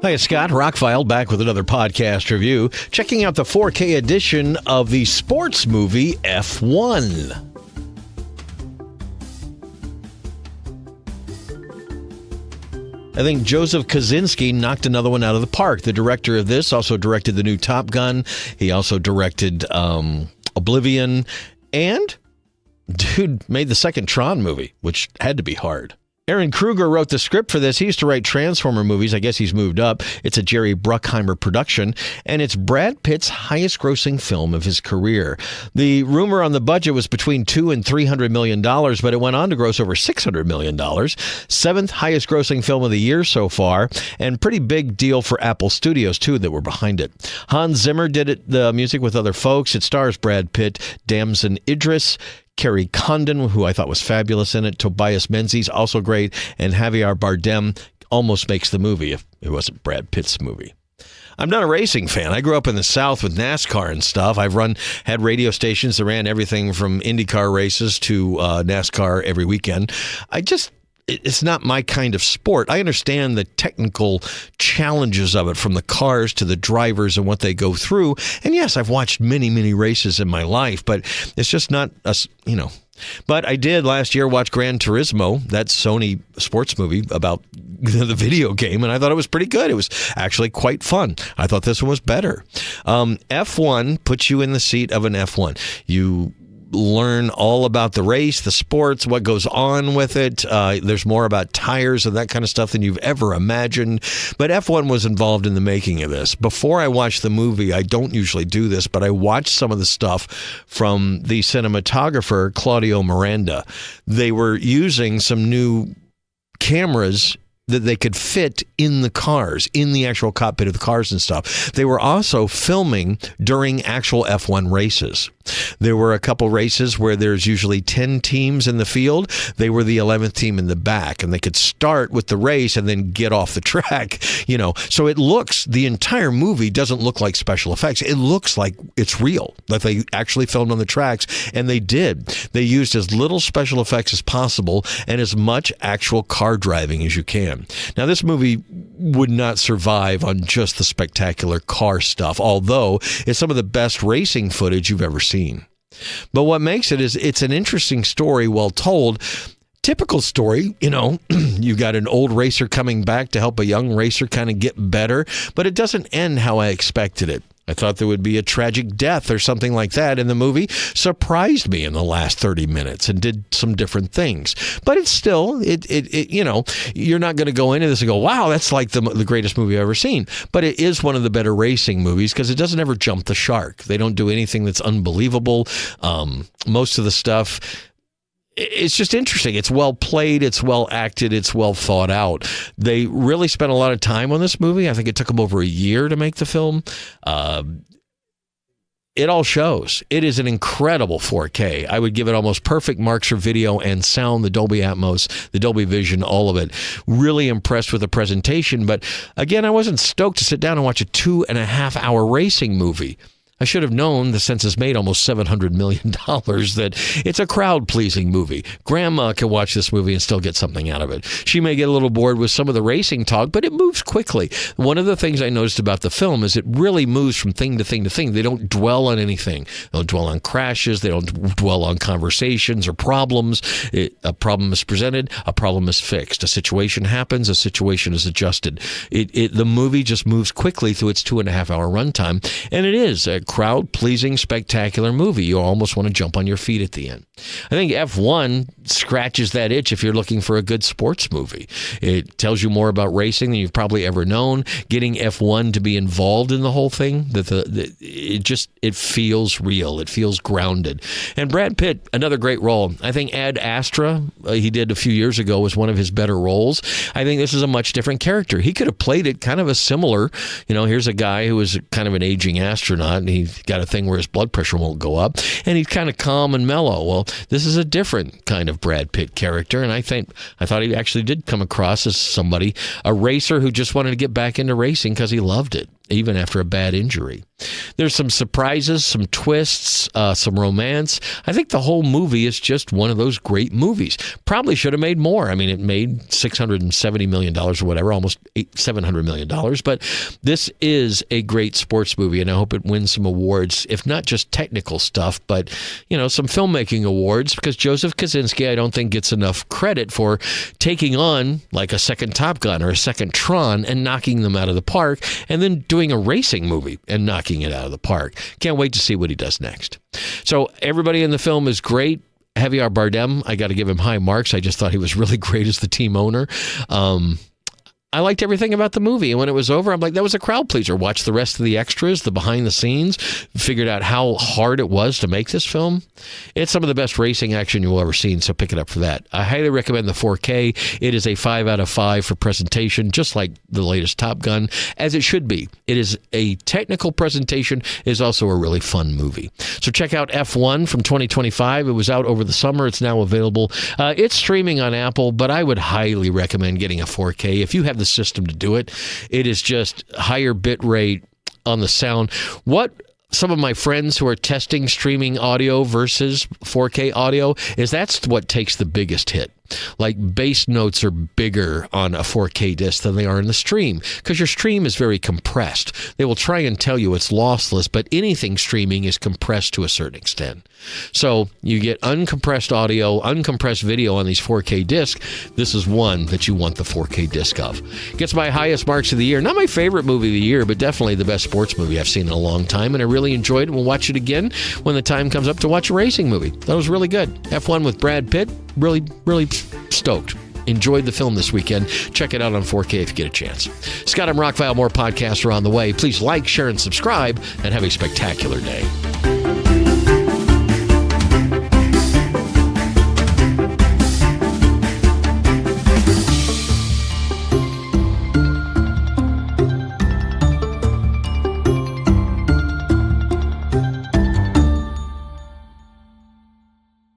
Hi, it's Scott, ROCKFILE, back with another podcast review, checking out the 4K edition of the sports movie F1. I think Joseph Kosinski knocked another one out of the park. The director of this also directed the new Top Gun. He also directed Oblivion, and dude made the second Tron movie, which had to be hard. Aaron Kruger wrote the script for this. He used to write Transformer movies. I guess he's moved up. It's a Jerry Bruckheimer production, and it's Brad Pitt's highest-grossing film of his career. The rumor on the budget was between $200 and $300 million, but it went on to gross over $600 million. Seventh highest-grossing film of the year so far, and pretty big deal for Apple Studios, too, that were behind it. Hans Zimmer did the music with other folks. It stars Brad Pitt, Damson Idris, Kerry Condon, who I thought was fabulous in it, Tobias Menzies, also great, and Javier Bardem almost makes the movie if it wasn't Brad Pitt's movie. I'm not a racing fan. I grew up in the South with NASCAR and stuff. I've had radio stations that ran everything from IndyCar races to NASCAR every weekend. It's not my kind of sport. I understand the technical challenges of it, from the cars to the drivers and what they go through. And yes, I've watched many, many races in my life, but it's just not But I did last year watch Gran Turismo, that Sony sports movie about the video game, and I thought it was pretty good. It was actually quite fun. I thought this one was better. F1 puts you in the seat of an F1. You learn all about the race, the sports, what goes on with it. There's more about tires and that kind of stuff than you've ever imagined. But F1 was involved in the making of this. Before I watched the movie, I don't usually do this, but I watched some of the stuff from the cinematographer, Claudio Miranda. They were using some new cameras that they could fit in the cars, in the actual cockpit of the cars and stuff. They were also filming during actual F1 races. There were a couple races where there's usually 10 teams in the field. They were the 11th team in the back, and they could start with the race and then get off the track, So the entire movie doesn't look like special effects. It looks like it's real, that they actually filmed on the tracks, and they did. They used as little special effects as possible and as much actual car driving as you can. Now, this movie would not survive on just the spectacular car stuff, although it's some of the best racing footage you've ever seen. But what makes it is it's an interesting story, well told. Typical story, you got an old racer coming back to help a young racer kind of get better, but it doesn't end how I expected it. I thought there would be a tragic death or something like that in the movie. Surprised me in the last 30 minutes and did some different things. But it's still, you're not going to go into this and go, wow, that's like the greatest movie I've ever seen. But it is one of the better racing movies because it doesn't ever jump the shark. They don't do anything that's unbelievable. Most of the stuff, it's just interesting. It's well played. It's well acted. It's well thought out. They really spent a lot of time on this movie. I think it took them over a year to make the film. It all shows. It is an incredible 4K. I would give it almost perfect marks for video and sound, the Dolby Atmos, the Dolby Vision, all of it. Really impressed with the presentation. But again, I wasn't stoked to sit down and watch a 2.5-hour racing movie. I should have known, the census made almost $700 million, that it's a crowd-pleasing movie. Grandma can watch this movie and still get something out of it. She may get a little bored with some of the racing talk, but it moves quickly. One of the things I noticed about the film is it really moves from thing to thing to thing. They don't dwell on anything. They don't dwell on crashes. They don't dwell on conversations or problems. A problem is presented, a problem is fixed. A situation happens, a situation is adjusted. The movie just moves quickly through its 2.5-hour runtime, and it is a crowd-pleasing, spectacular movie. You almost want to jump on your feet at the end. I think F1 scratches that itch if you're looking for a good sports movie. It tells you more about racing than you've probably ever known. Getting F1 to be involved in the whole thing, it feels real. It feels grounded. And Brad Pitt, another great role. I think Ad Astra, he did a few years ago, was one of his better roles. I think this is a much different character. He could have played it kind of a similar, here's a guy who was kind of an aging astronaut, and he's got a thing where his blood pressure won't go up, and he's kind of calm and mellow. Well, this is a different kind of Brad Pitt character, and I thought he actually did come across as a racer who just wanted to get back into racing because he loved it. even after a bad injury. There's some surprises, some twists, some romance. I think the whole movie is just one of those great movies. Probably should have made more. I mean, it made $670 million or whatever, almost $700 million. But this is a great sports movie, and I hope it wins some awards, if not just technical stuff, but, some filmmaking awards, because Joseph Kosinski, I don't think, gets enough credit for taking on like a second Top Gun or a second Tron and knocking them out of the park, and then doing a racing movie and knocking it out of the park. Can't wait to see what he does next. So everybody in the film is great. Javier Bardem, I got to give him high marks. I just thought he was really great as the team owner. I liked everything about the movie. And when it was over, I'm like, that was a crowd pleaser. Watched the rest of the extras, the behind the scenes, figured out how hard it was to make this film. It's some of the best racing action you'll ever seen, so pick it up for that. I highly recommend the 4K. It is a 5 out of 5 for presentation, just like the latest Top Gun, as it should be. It is a technical presentation. It is also a really fun movie. So check out F1 from 2025. It was out over the summer. It's now available. It's streaming on Apple, but I would highly recommend getting a 4K. If you have the system to do it, it is just higher bit rate on the sound. What some of my friends who are testing streaming audio versus 4K audio is that's what takes the biggest hit. Like bass notes are bigger on a 4K disc than they are in the stream because your stream is very compressed. They will try and tell you it's lossless, but anything streaming is compressed to a certain extent. So you get uncompressed audio, uncompressed video on these 4K discs. This is one that you want the 4K disc of. Gets my highest marks of the year. Not my favorite movie of the year, but definitely the best sports movie I've seen in a long time, and I really enjoyed it. We'll watch it again when the time comes up to watch a racing movie. That was really good. F1 with Brad Pitt. Really, really stoked. Enjoyed the film this weekend. Check it out on 4K if you get a chance. Scott, I'm ROCKFILE. More podcasts are on the way. Please like, share, and subscribe, and have a spectacular day.